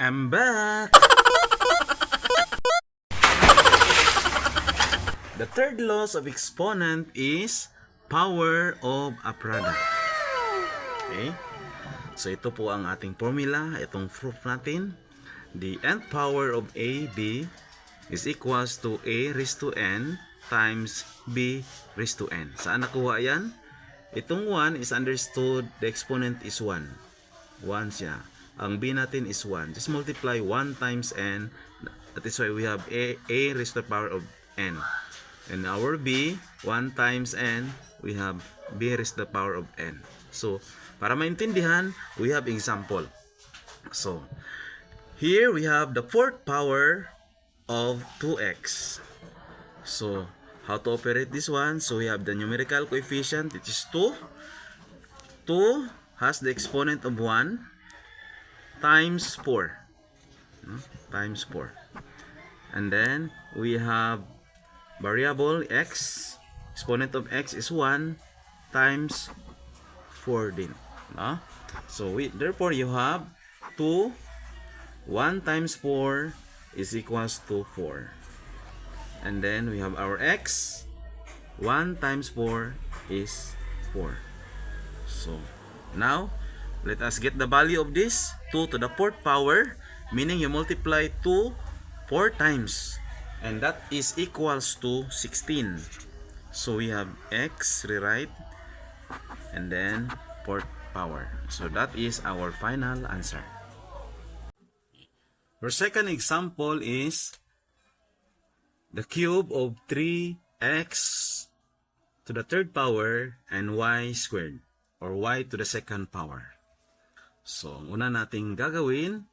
I'm back! The third law of exponent is power of a product. Okay? So ito po ang ating formula, itong proof natin. The nth power of a, b is equals to a raised to n times b raised to n. Saan nakuha yan? Itong 1 is understood, the exponent is 1. 1 siya. Ang b natin is 1. Just multiply 1 times n. That is why we have a raised to the power of n. And our b, 1 times n, we have b raised to the power of n. So, para maintindihan, we have example. So, here we have the fourth power of 2x. So, how to operate this one? So, we have the numerical coefficient, which is 2. 2 has the exponent of 1 times 4. Times 4. And then, we have variable x. Exponent of x is 1 times 4 din. So, therefore, you have 2. 1 times 4 is equals to 4. And then, we have our x. 1 times 4 is 4. So, now, let us get the value of this. 2 to the 4th power, meaning you multiply 2 4 times. And that is equals to 16. So, we have x, rewrite, and then 4th power. So, that is our final answer. Our second example is the cube of 3x to the 3rd power and y squared, or y to the 2nd power. So, una nating gagawin,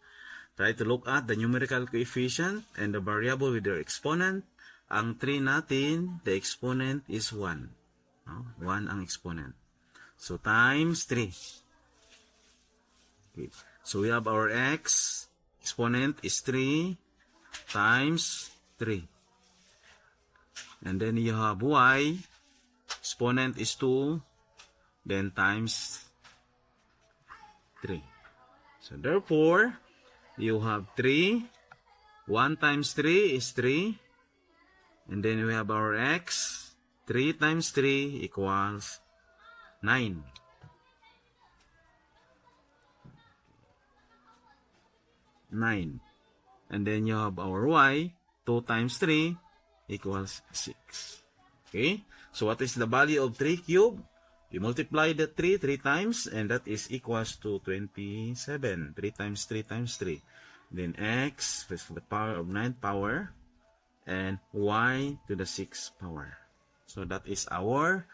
try to look at the numerical coefficient and the variable with their exponent. Ang 3 natin, the exponent is 1. 1 ang exponent. So, times 3. Okay. So, we have our x, exponent is 3 times 3. And then you have y, exponent is 2, then times 3. So, therefore, you have 3. 1 times 3 is 3. And then we have our x. 3 times 3 equals 9. 9. And then you have our y. 2 times 3 equals 6. Okay? So what is the value of 3 cubed? You multiply the 3 times, and that is equals to 27. 3 times 3 times 3. Then x raised to the power of 9th power, and y to the 6th power. So that is our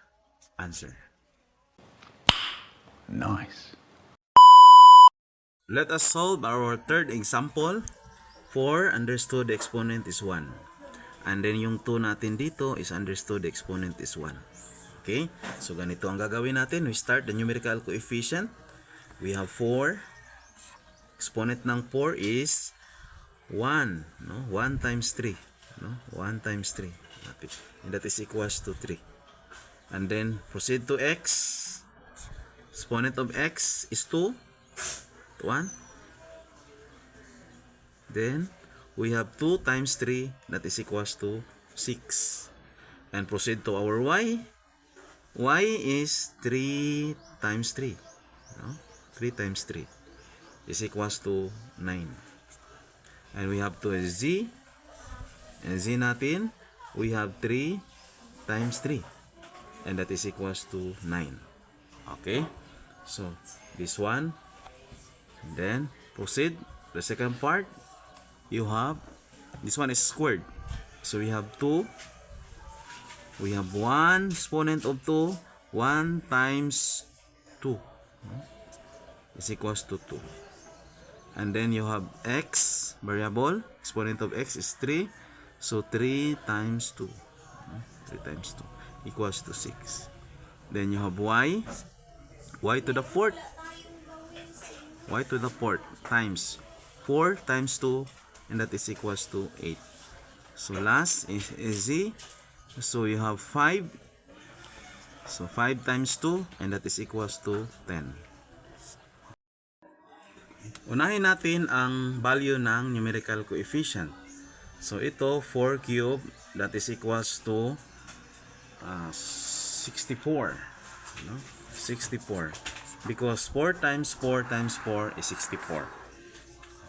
answer. Nice. Let us solve our third example. 4 understood the exponent is 1. And then yung 2 natin dito is understood the exponent is 1. Okay? So ganito ang gagawin natin. We start the numerical coefficient. We have 4. Exponent ng 4 is 1. 1 times 3. 1 times 3. And that is equals to 3. And then proceed to x. Exponent of x is 2. 1. Then we have 2 times 3. That is equals to 6. And proceed to our y. Y is 3 times 3. 3 times 3 is equals to 9. And we have to z. And z natin, we have 3 times 3. And that is equals to 9. Okay? So, this one. And then, proceed. The second part, you have, this one is squared. So, we have 2. We have 1 exponent of 2. 1 times 2 is equals to 2. And then you have x variable. Exponent of x is 3. So 3 times 2. 3 times 2 equals to 6. Then you have y. Y to the 4th. Y to the 4th times 4 times 2. And that is equals to 8. So last is z. So you have 5. So 5 times 2. And that is equals to 10. Unahin natin ang value ng numerical coefficient. So ito 4 cube, that is equals to 64, no? 64 because 4 times 4 times 4 is 64.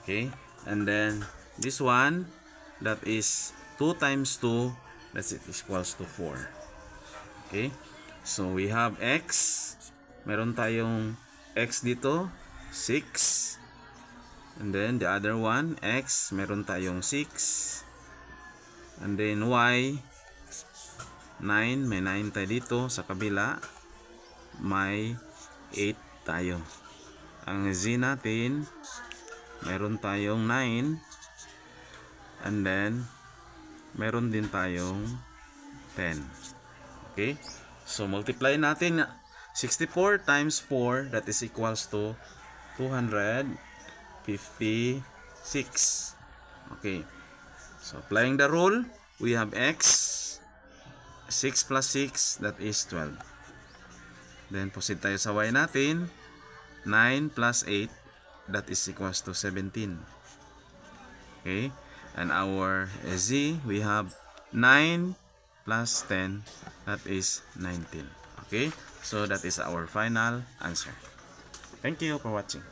Okay, and then this one, that is 2 times 2, that's it equals to 4. Okay, so we have x, meron tayong x dito 6, and then the other one x, meron tayong 6, and then y 9, may 9 tayo dito sa kabila, may 8 tayo. Ang z natin, meron tayong 9, and then meron din tayong 10. Okay, so multiply natin 64 times 4, that is equals to 256. Okay, so applying the rule, we have x 6 plus 6, that is 12. Then proceed tayo sa y natin, 9 plus 8, that is equals to 17. Okay, and our z, we have 9 plus 10, that is 19. Okay, so that is our final answer. Thank you for watching.